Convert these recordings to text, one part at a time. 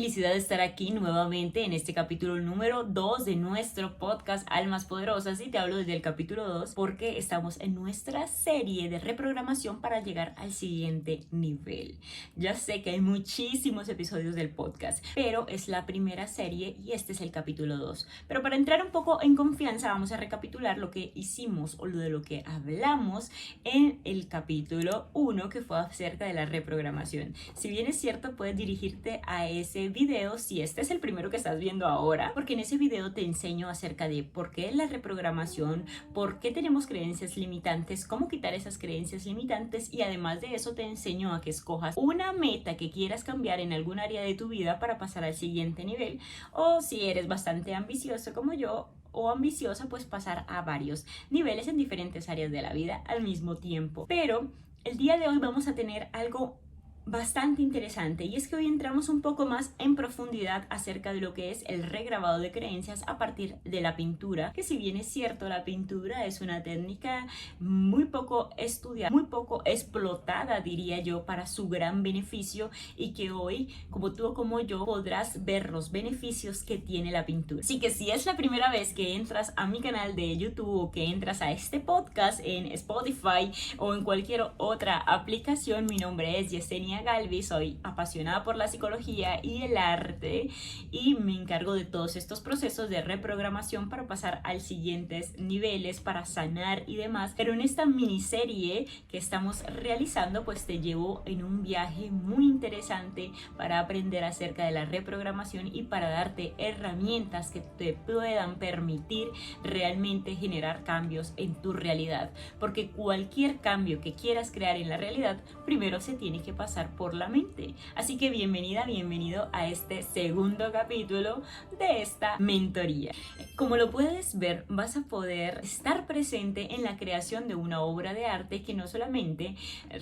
Felicidad de estar aquí nuevamente en este capítulo número 2 de nuestro podcast Almas Poderosas, y te hablo desde el capítulo 2 porque estamos en nuestra serie de reprogramación para llegar al siguiente nivel. Ya sé que hay muchísimos episodios del podcast, pero es la primera serie y este es el capítulo 2. Pero para entrar un poco en confianza vamos a recapitular lo que hicimos o de lo que hablamos en el capítulo 1, que fue acerca de la reprogramación. Si bien es cierto, puedes dirigirte a ese video si este es el primero que estás viendo ahora, porque en ese video te enseño acerca de por qué la reprogramación, por qué tenemos creencias limitantes, cómo quitar esas creencias limitantes, y además de eso te enseño a que escojas una meta que quieras cambiar en algún área de tu vida para pasar al siguiente nivel, o si eres bastante ambicioso como yo o ambiciosa, pues pasar a varios niveles en diferentes áreas de la vida al mismo tiempo. Pero el día de hoy vamos a tener algo bastante interesante, y es que hoy entramos un poco más en profundidad acerca de lo que es el regrabado de creencias a partir de la pintura, que si bien es cierto, la pintura es una técnica muy poco estudiada, muy poco explotada, diría yo, para su gran beneficio, y que hoy, como tú o como yo, podrás ver los beneficios que tiene la pintura. Así que si es la primera vez que entras a mi canal de YouTube o que entras a este podcast en Spotify o en cualquier otra aplicación, mi nombre es Yesenia Galvi, soy apasionada por la psicología y el arte y me encargo de todos estos procesos de reprogramación para pasar a siguientes niveles, para sanar y demás. Pero en esta miniserie que estamos realizando, pues te llevo en un viaje muy interesante para aprender acerca de la reprogramación y para darte herramientas que te puedan permitir realmente generar cambios en tu realidad, porque cualquier cambio que quieras crear en la realidad primero se tiene que pasar por la mente. Así que bienvenida, bienvenido a este segundo capítulo de esta mentoría. Como lo puedes ver, vas a poder estar presente en la creación de una obra de arte que no solamente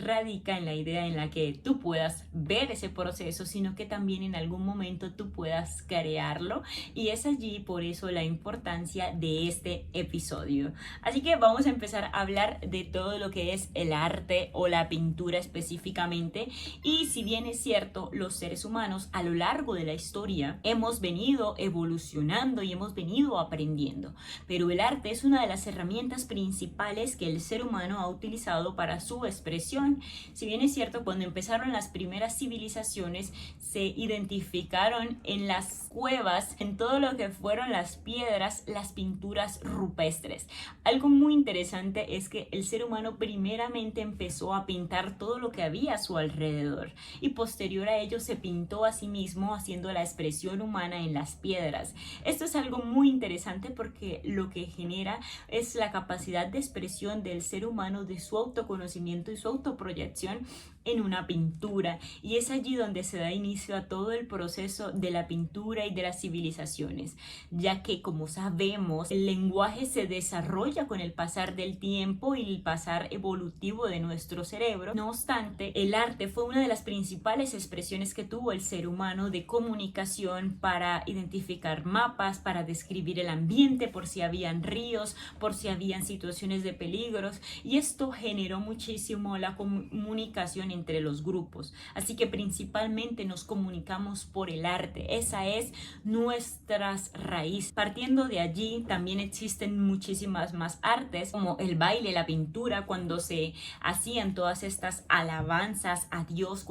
radica en la idea en la que tú puedas ver ese proceso, sino que también en algún momento tú puedas crearlo, y es allí por eso la importancia de este episodio. Así que vamos a empezar a hablar de todo lo que es el arte o la pintura específicamente. Y si bien es cierto, los seres humanos a lo largo de la historia hemos venido evolucionando y hemos venido aprendiendo, pero el arte es una de las herramientas principales que el ser humano ha utilizado para su expresión. Si bien es cierto, cuando empezaron las primeras civilizaciones se identificaron en las cuevas, en todo lo que fueron las piedras, las pinturas rupestres. Algo muy interesante es que el ser humano primeramente empezó a pintar todo lo que había a su alrededor, y posterior a ello se pintó a sí mismo haciendo la expresión humana en las piedras. Esto es algo muy interesante porque lo que genera es la capacidad de expresión del ser humano, de su autoconocimiento y su autoproyección en una pintura, y es allí donde se da inicio a todo el proceso de la pintura y de las civilizaciones, ya que, como sabemos, el lenguaje se desarrolla con el pasar del tiempo y el pasar evolutivo de nuestro cerebro. No obstante, el arte fue una de las principales expresiones que tuvo el ser humano de comunicación para identificar mapas, para describir el ambiente, por si habían ríos, por si habían situaciones de peligros, y esto generó muchísimo la comunicación entre los grupos. Así que principalmente nos comunicamos por el arte. Esa es nuestras raíces. Partiendo de allí, también existen muchísimas más artes, como el baile, la pintura, cuando se hacían todas estas alabanzas a Dios,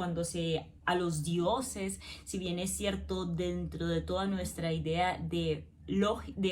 a los dioses. Si bien es cierto, dentro de toda nuestra idea de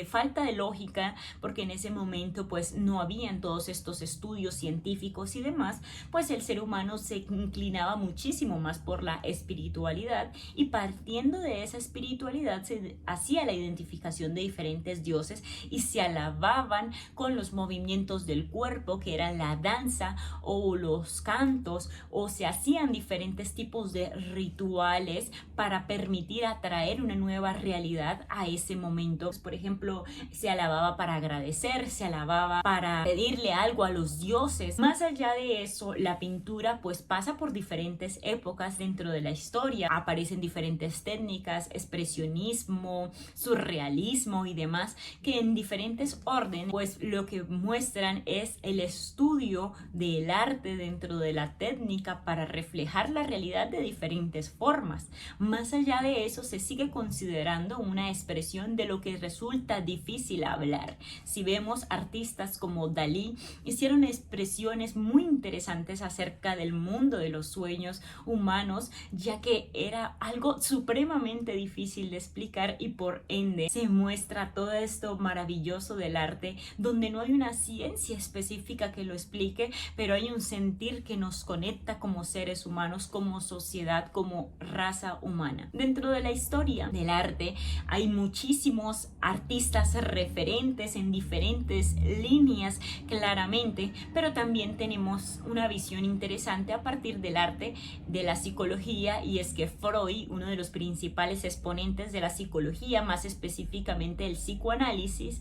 falta de lógica, porque en ese momento pues no habían todos estos estudios científicos y demás, pues el ser humano se inclinaba muchísimo más por la espiritualidad, y partiendo de esa espiritualidad se hacía la identificación de diferentes dioses y se alababan con los movimientos del cuerpo, que eran la danza o los cantos, o se hacían diferentes tipos de rituales para permitir atraer una nueva realidad a ese momento santo. Por ejemplo, se alababa para agradecer, se alababa para pedirle algo a los dioses. Más allá de eso, la pintura pues pasa por diferentes épocas dentro de la historia. Aparecen diferentes técnicas, expresionismo, surrealismo y demás, que en diferentes órdenes pues lo que muestran es el estudio del arte dentro de la técnica para reflejar la realidad de diferentes formas. Más allá de eso, se sigue considerando una expresión de lo que resulta difícil hablar. Si vemos artistas como Dalí, hicieron expresiones muy interesantes acerca del mundo de los sueños humanos, ya que era algo supremamente difícil de explicar y por ende se muestra todo esto maravilloso del arte, donde no hay una ciencia específica que lo explique, pero hay un sentir que nos conecta como seres humanos, como sociedad, como raza humana. Dentro de la historia del arte hay muchísimos artistas referentes en diferentes líneas claramente, pero también tenemos una visión interesante a partir del arte de la psicología, y es que Freud, uno de los principales exponentes de la psicología, más específicamente el psicoanálisis,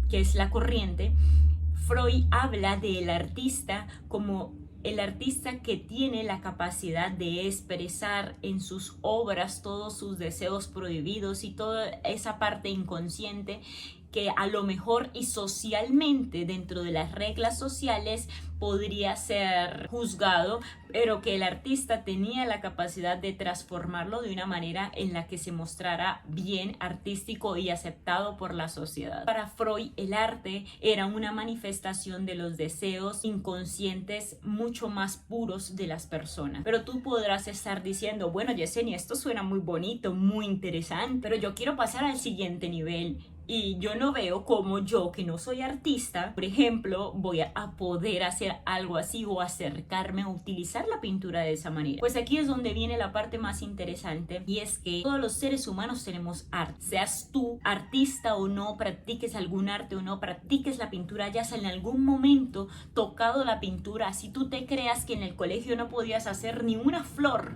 que es la corriente, Freud habla del artista como el artista que tiene la capacidad de expresar en sus obras todos sus deseos prohibidos y toda esa parte inconsciente que a lo mejor y socialmente dentro de las reglas sociales podría ser juzgado, pero que el artista tenía la capacidad de transformarlo de una manera en la que se mostrara bien, artístico y aceptado por la sociedad. Para Freud, el arte era una manifestación de los deseos inconscientes mucho más puros de las personas. Pero tú podrás estar diciendo, bueno, Yesenia, esto suena muy bonito, muy interesante, pero yo quiero pasar al siguiente nivel. Y yo no veo cómo yo, que no soy artista, por ejemplo, voy a poder hacer algo así o acercarme a utilizar la pintura de esa manera. Pues aquí es donde viene la parte más interesante, y es que todos los seres humanos tenemos arte. Seas tú artista o no, practiques algún arte o no, practiques la pintura, ya sea en algún momento tocado la pintura, así tú te creas que en el colegio no podías hacer ni una flor,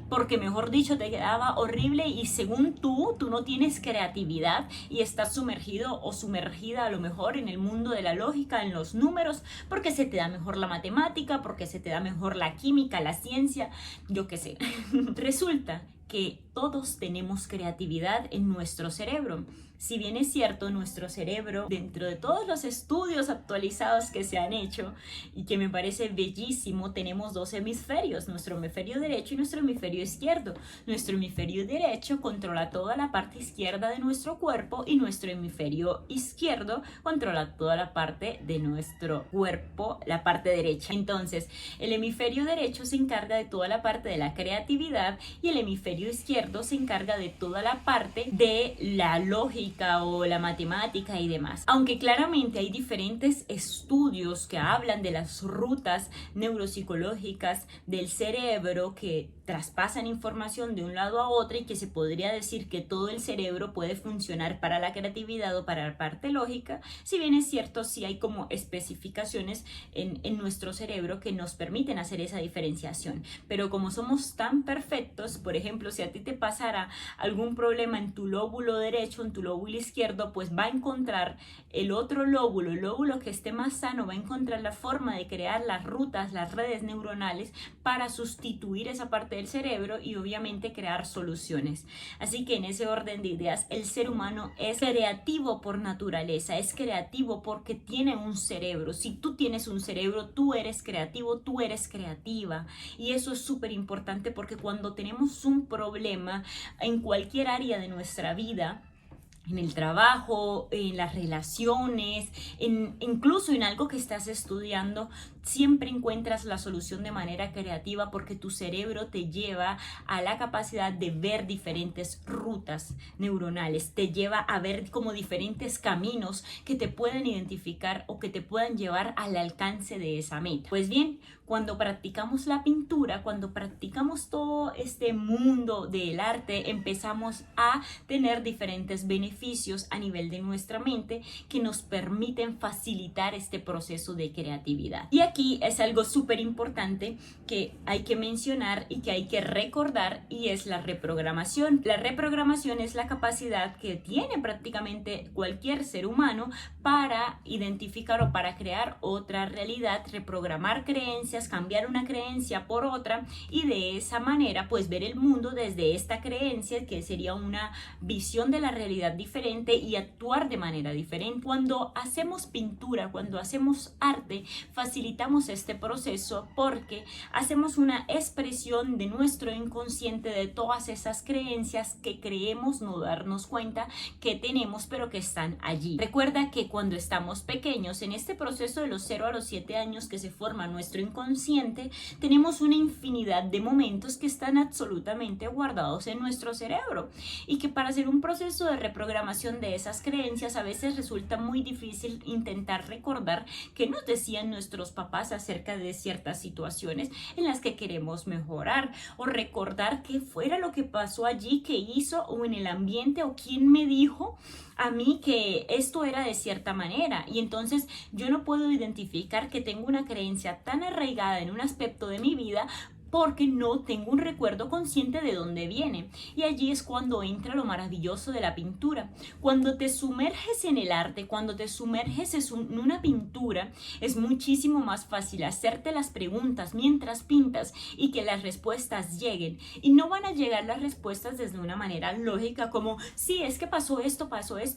porque mejor dicho te quedaba horrible y según tú no tienes creatividad y estás sumergido o sumergida a lo mejor en el mundo de la lógica, en los números, porque se te da mejor la matemática, porque se te da mejor la química, la ciencia, yo qué sé. Resulta que todos tenemos creatividad en nuestro cerebro. Si bien es cierto, nuestro cerebro, dentro de todos los estudios actualizados que se han hecho y que me parece bellísimo, tenemos dos hemisferios, nuestro hemisferio derecho y nuestro hemisferio izquierdo. Nuestro hemisferio derecho controla toda la parte izquierda de nuestro cuerpo y nuestro hemisferio izquierdo controla toda la parte de nuestro cuerpo, la parte derecha. Entonces, el hemisferio derecho se encarga de toda la parte de la creatividad y el hemisferio izquierdo se encarga de toda la parte de la lógica o la matemática y demás. Aunque claramente hay diferentes estudios que hablan de las rutas neuropsicológicas del cerebro que traspasan información de un lado a otro y que se podría decir que todo el cerebro puede funcionar para la creatividad o para la parte lógica, si bien es cierto, sí hay como especificaciones en nuestro cerebro que nos permiten hacer esa diferenciación. Pero como somos tan perfectos, por ejemplo, si a ti te pasara algún problema en tu lóbulo derecho, en tu lóbulo izquierdo, pues va a encontrar el otro lóbulo, el lóbulo que esté más sano, va a encontrar la forma de crear las rutas, las redes neuronales para sustituir esa parte del cerebro y obviamente crear soluciones. Así que en ese orden de ideas, el ser humano es creativo por naturaleza, es creativo porque tiene un cerebro. Si tú tienes un cerebro, tú eres creativo, tú eres creativa, y eso es súper importante porque cuando tenemos un problema en cualquier área de nuestra vida, en el trabajo, en las relaciones, incluso en algo que estás estudiando, siempre encuentras la solución de manera creativa porque tu cerebro te lleva a la capacidad de ver diferentes rutas neuronales, te lleva a ver como diferentes caminos que te pueden identificar o que te puedan llevar al alcance de esa meta. Pues bien, cuando practicamos la pintura, cuando practicamos todo este mundo del arte, empezamos a tener diferentes beneficios a nivel de nuestra mente que nos permiten facilitar este proceso de creatividad. Y aquí aquí es algo súper importante que hay que mencionar y que hay que recordar, y es la reprogramación. La reprogramación es la capacidad que tiene prácticamente cualquier ser humano para identificar o para crear otra realidad, reprogramar creencias, cambiar una creencia por otra, y de esa manera pues ver el mundo desde esta creencia, que sería una visión de la realidad diferente, y actuar de manera diferente. Cuando hacemos pintura, cuando hacemos arte, facilitamos este proceso porque hacemos una expresión de nuestro inconsciente de todas esas creencias que creemos no darnos cuenta que tenemos, pero que están allí. Recuerda que cuando estamos pequeños, en este proceso de los 0 a los 7 años que se forma nuestro inconsciente, tenemos una infinidad de momentos que están absolutamente guardados en nuestro cerebro, y que para hacer un proceso de reprogramación de esas creencias a veces resulta muy difícil intentar recordar qué nos decían nuestros papás acerca de ciertas situaciones en las que queremos mejorar, o recordar qué fuera lo que pasó allí, qué hizo, o en el ambiente, o quién me dijo a mí que esto era de cierta manera. Y entonces yo no puedo identificar que tengo una creencia tan arraigada en un aspecto de mi vida porque no tengo un recuerdo consciente de dónde viene. Y allí es cuando entra lo maravilloso de la pintura. Cuando te sumerges en el arte, cuando te sumerges en una pintura, es muchísimo más fácil hacerte las preguntas mientras pintas y que las respuestas lleguen. Y no van a llegar las respuestas desde una manera lógica como, sí, es que pasó esto,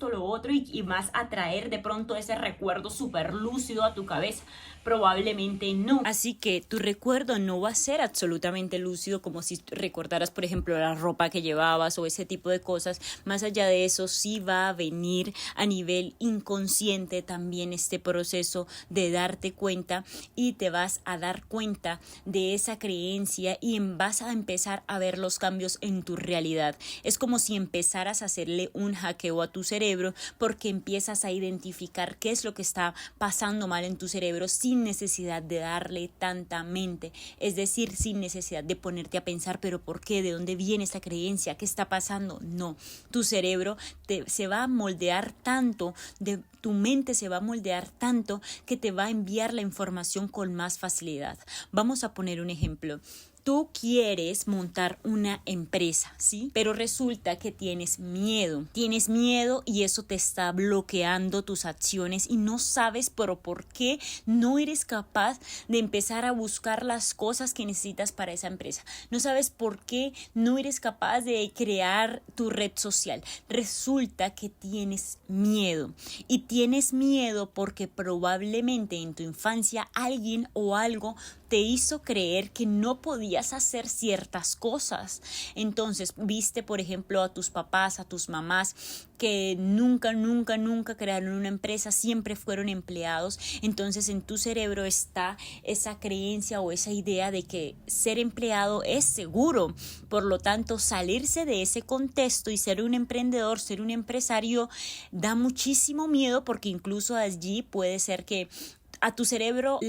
lo otro, y más atraer de pronto ese recuerdo súper lúcido a tu cabeza. Probablemente no. Así que tu recuerdo no va a ser absolutamente lúcido como si recordaras, por ejemplo, la ropa que llevabas o ese tipo de cosas. Más allá de eso, sí va a venir a nivel inconsciente también este proceso de darte cuenta, y te vas a dar cuenta de esa creencia y vas a empezar a ver los cambios en tu realidad. Es como si empezaras a hacerle un hackeo a tu cerebro, porque empiezas a identificar qué es lo que está pasando mal en tu cerebro sin necesidad de darle tanta mente, es decir, sin necesidad de ponerte a pensar, pero ¿por qué? ¿De dónde viene esta creencia? ¿Qué está pasando? No, tu cerebro se va a moldear tanto, tu mente se va a moldear tanto que te va a enviar la información con más facilidad. Vamos a poner un ejemplo. Tú quieres montar una empresa, ¿sí? Pero resulta que tienes miedo y eso te está bloqueando tus acciones y no sabes por qué no eres capaz de empezar a buscar las cosas que necesitas para esa empresa. No sabes por qué no eres capaz de crear tu red social. Resulta que tienes miedo, y tienes miedo porque probablemente en tu infancia alguien o algo te hizo creer que no podías hacer ciertas cosas. Entonces, viste, por ejemplo, a tus papás, a tus mamás, que nunca crearon una empresa, siempre fueron empleados. Entonces, en tu cerebro está esa creencia o esa idea de que ser empleado es seguro. Por lo tanto, salirse de ese contexto y ser un emprendedor, ser un empresario, da muchísimo miedo, porque incluso allí puede ser que a tu cerebro,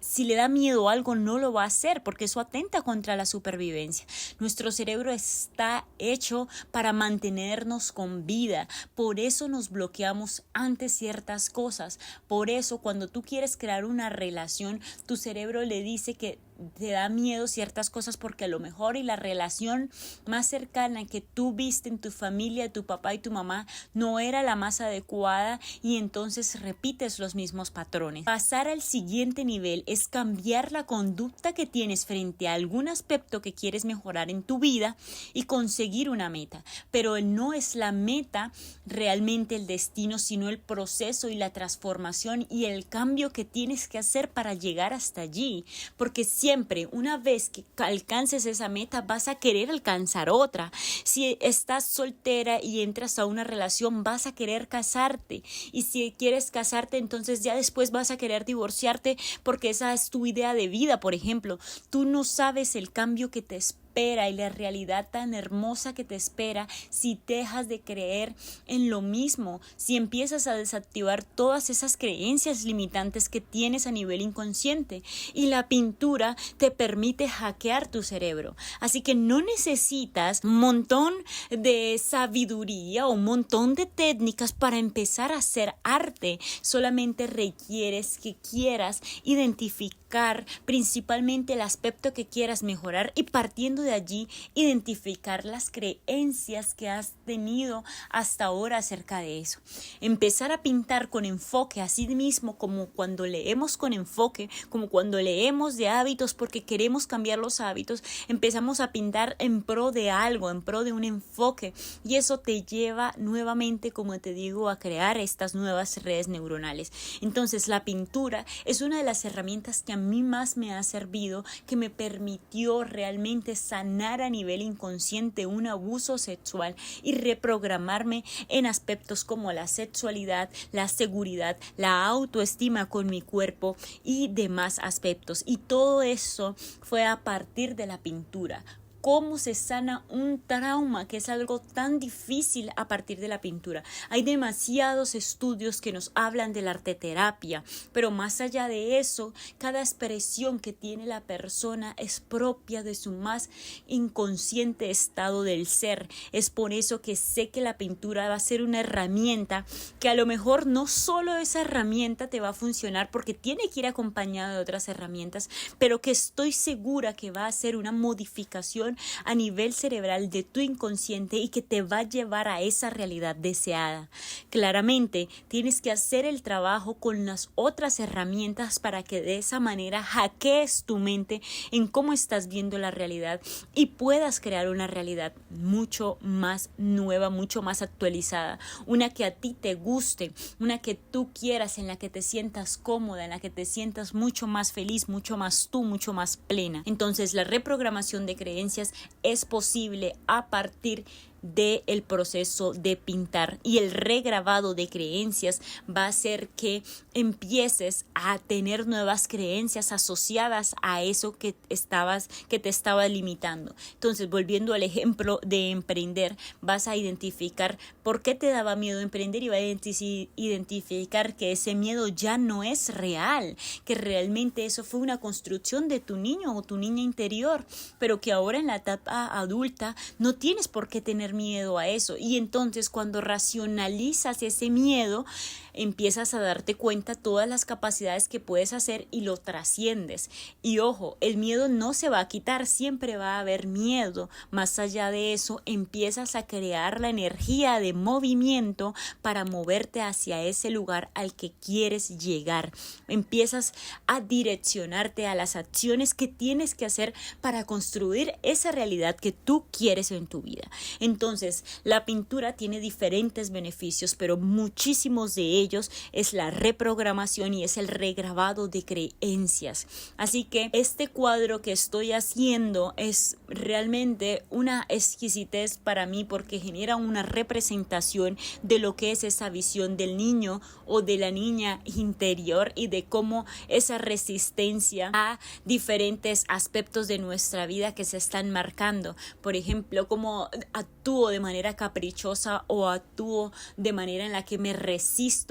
si le da miedo a algo, no lo va a hacer, porque eso atenta contra la supervivencia. Nuestro cerebro está hecho para mantenernos con vida, por eso nos bloqueamos ante ciertas cosas. Por eso, cuando tú quieres crear una relación, tu cerebro le dice que te da miedo ciertas cosas, porque a lo mejor y la relación más cercana que tú viste en tu familia, tu papá y tu mamá, no era la más adecuada, y entonces repites los mismos patrones. Pasar al siguiente nivel es cambiar la conducta que tienes frente a algún aspecto que quieres mejorar en tu vida y conseguir una meta, pero no es la meta realmente el destino, sino el proceso y la transformación y el cambio que tienes que hacer para llegar hasta allí, porque siempre, una vez que alcances esa meta, vas a querer alcanzar otra. Si estás soltera y entras a una relación, vas a querer casarte. Y si quieres casarte, entonces ya después vas a querer divorciarte, porque esa es tu idea de vida, por ejemplo. Tú no sabes el cambio que te espera y la realidad tan hermosa que te espera si dejas de creer en lo mismo, si empiezas a desactivar todas esas creencias limitantes que tienes a nivel inconsciente. Y la pintura te permite hackear tu cerebro. Así que no necesitas un montón de sabiduría o un montón de técnicas para empezar a hacer arte. Solamente requieres que quieras identificar buscar principalmente el aspecto que quieras mejorar y partiendo de allí identificar las creencias que has tenido hasta ahora acerca de eso. Empezar a pintar con enfoque, así mismo como cuando leemos con enfoque, como cuando leemos de hábitos porque queremos cambiar los hábitos, empezamos a pintar en pro de algo, en pro de un enfoque, y eso te lleva nuevamente, como te digo, a crear estas nuevas redes neuronales. Entonces la pintura es una de las herramientas que a mí más me ha servido, que me permitió realmente sanar a nivel inconsciente un abuso sexual y reprogramarme en aspectos como la sexualidad, la seguridad, la autoestima con mi cuerpo y demás aspectos. Y todo eso fue a partir de la pintura. ¿Cómo se sana un trauma que es algo tan difícil a partir de la pintura? Hay demasiados estudios que nos hablan de la arteterapia, pero más allá de eso, cada expresión que tiene la persona es propia de su más inconsciente estado del ser. Es por eso que sé que la pintura va a ser una herramienta que a lo mejor no solo esa herramienta te va a funcionar porque tiene que ir acompañada de otras herramientas, pero que estoy segura que va a ser una modificación a nivel cerebral de tu inconsciente y que te va a llevar a esa realidad deseada. Claramente tienes que hacer el trabajo con las otras herramientas para que de esa manera hackees tu mente en cómo estás viendo la realidad y puedas crear una realidad mucho más nueva, mucho más actualizada, una que a ti te guste, una que tú quieras, en la que te sientas cómoda, en la que te sientas mucho más feliz, mucho más tú, mucho más plena. Entonces la reprogramación de creencias es posible a partir del proceso de pintar, y el regrabado de creencias va a hacer que empieces a tener nuevas creencias asociadas a eso que te estaba limitando. Entonces, volviendo al ejemplo de emprender, vas a identificar por qué te daba miedo emprender y vas a identificar que ese miedo ya no es real, que realmente eso fue una construcción de tu niño o tu niña interior, pero que ahora en la etapa adulta no tienes por qué tener miedo a eso. Y entonces cuando racionalizas ese miedo, empiezas a darte cuenta todas las capacidades que puedes hacer y lo trasciendes. Y ojo, el miedo no se va a quitar, siempre va a haber miedo. Más allá de eso, empiezas a crear la energía de movimiento para moverte hacia ese lugar al que quieres llegar. Empiezas a direccionarte a las acciones que tienes que hacer para construir esa realidad que tú quieres en tu vida. Entonces, la pintura tiene diferentes beneficios, pero muchísimos de ellos es la reprogramación y es el regrabado de creencias. Así que este cuadro que estoy haciendo es realmente una exquisitez para mí porque genera una representación de lo que es esa visión del niño o de la niña interior y de cómo esa resistencia a diferentes aspectos de nuestra vida que se están marcando. Por ejemplo, cómo actúo de manera caprichosa o actúo de manera en la que me resisto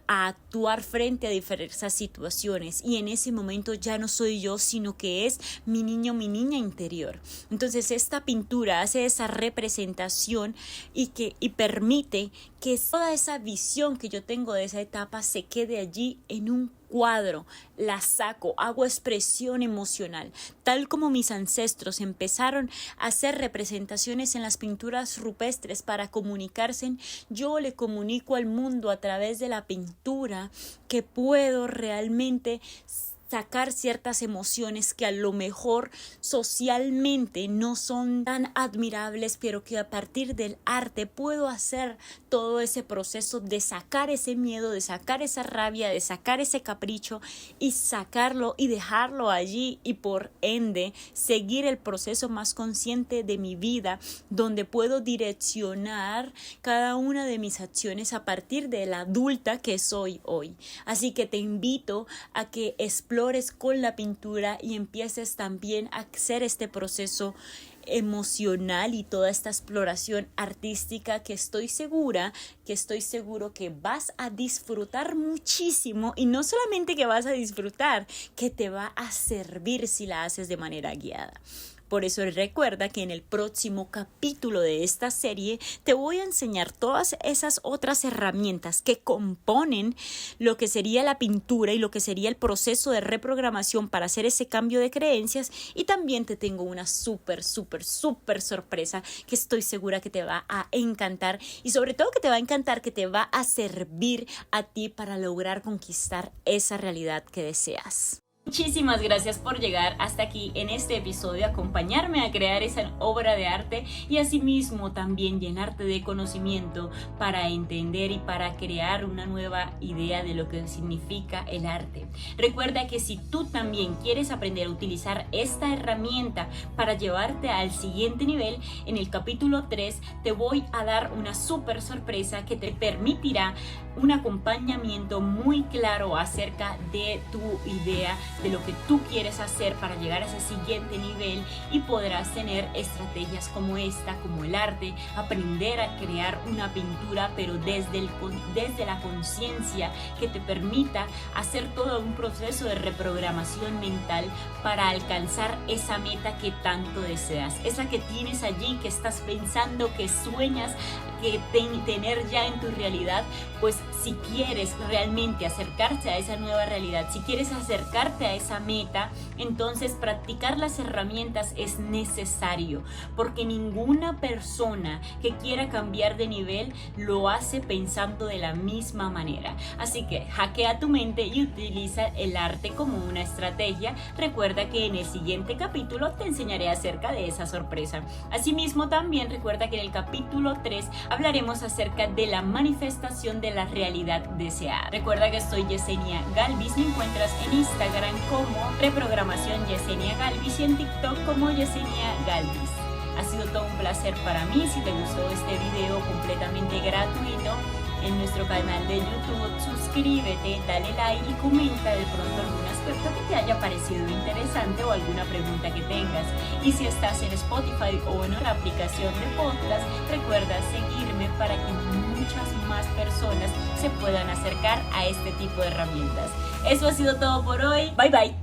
a actuar frente a diversas situaciones, y en ese momento ya no soy yo, sino que es mi niño, mi niña interior. Entonces esta pintura hace esa representación y permite que toda esa visión que yo tengo de esa etapa se quede allí en un cuadro, la saco, hago expresión emocional, tal como mis ancestros empezaron a hacer representaciones en las pinturas rupestres para comunicarse. Yo le comunico al mundo a través de la pintura que puedo realmente sacar ciertas emociones que a lo mejor socialmente no son tan admirables, pero que a partir del arte puedo hacer todo ese proceso de sacar ese miedo, de sacar esa rabia, de sacar ese capricho y sacarlo y dejarlo allí, y por ende seguir el proceso más consciente de mi vida, donde puedo direccionar cada una de mis acciones a partir de la adulta que soy hoy. Así que te invito a que explores con la pintura y empieces también a hacer este proceso emocional y toda esta exploración artística que estoy seguro que vas a disfrutar muchísimo, y no solamente que vas a disfrutar, que te va a servir si la haces de manera guiada. Por eso recuerda que en el próximo capítulo de esta serie te voy a enseñar todas esas otras herramientas que componen lo que sería la pintura y lo que sería el proceso de reprogramación para hacer ese cambio de creencias. Y también te tengo una súper sorpresa que estoy segura que te va a encantar, y sobre todo que te va a encantar, que te va a servir a ti para lograr conquistar esa realidad que deseas. Muchísimas gracias por llegar hasta aquí en este episodio, acompañarme a crear esa obra de arte y asimismo también llenarte de conocimiento para entender y para crear una nueva idea de lo que significa el arte. Recuerda que si tú también quieres aprender a utilizar esta herramienta para llevarte al siguiente nivel, en el capítulo 3 te voy a dar una súper sorpresa que te permitirá un acompañamiento muy claro acerca de tu idea, de lo que tú quieres hacer para llegar a ese siguiente nivel, y podrás tener estrategias como esta, como el arte, aprender a crear una pintura pero desde la conciencia, que te permita hacer todo un proceso de reprogramación mental para alcanzar esa meta que tanto deseas, esa que tienes allí, que estás pensando, que sueñas que tener ya en tu realidad. Pues si quieres realmente acercarte a esa nueva realidad, si quieres acercarte a esa meta, entonces practicar las herramientas es necesario, porque ninguna persona que quiera cambiar de nivel lo hace pensando de la misma manera. Así que hackea tu mente y utiliza el arte como una estrategia. Recuerda que en el siguiente capítulo te enseñaré acerca de esa sorpresa. Asimismo, también recuerda que en el capítulo 3 hablaremos acerca de la manifestación de la realidad deseada. Recuerda que soy Yesenia Galvis, me encuentras en Instagram como Reprogramación Yesenia Galvis y en TikTok como Yesenia Galvis. Ha sido todo un placer para mí. Si te gustó este video completamente gratuito en nuestro canal de YouTube, suscríbete, dale like y comenta de pronto algún aspecto que te haya parecido interesante o alguna pregunta que tengas. Y si estás en Spotify o en una aplicación de podcast, recuerda seguirme para que muchas más personas se puedan acercar a este tipo de herramientas. Eso ha sido todo por hoy. Bye bye.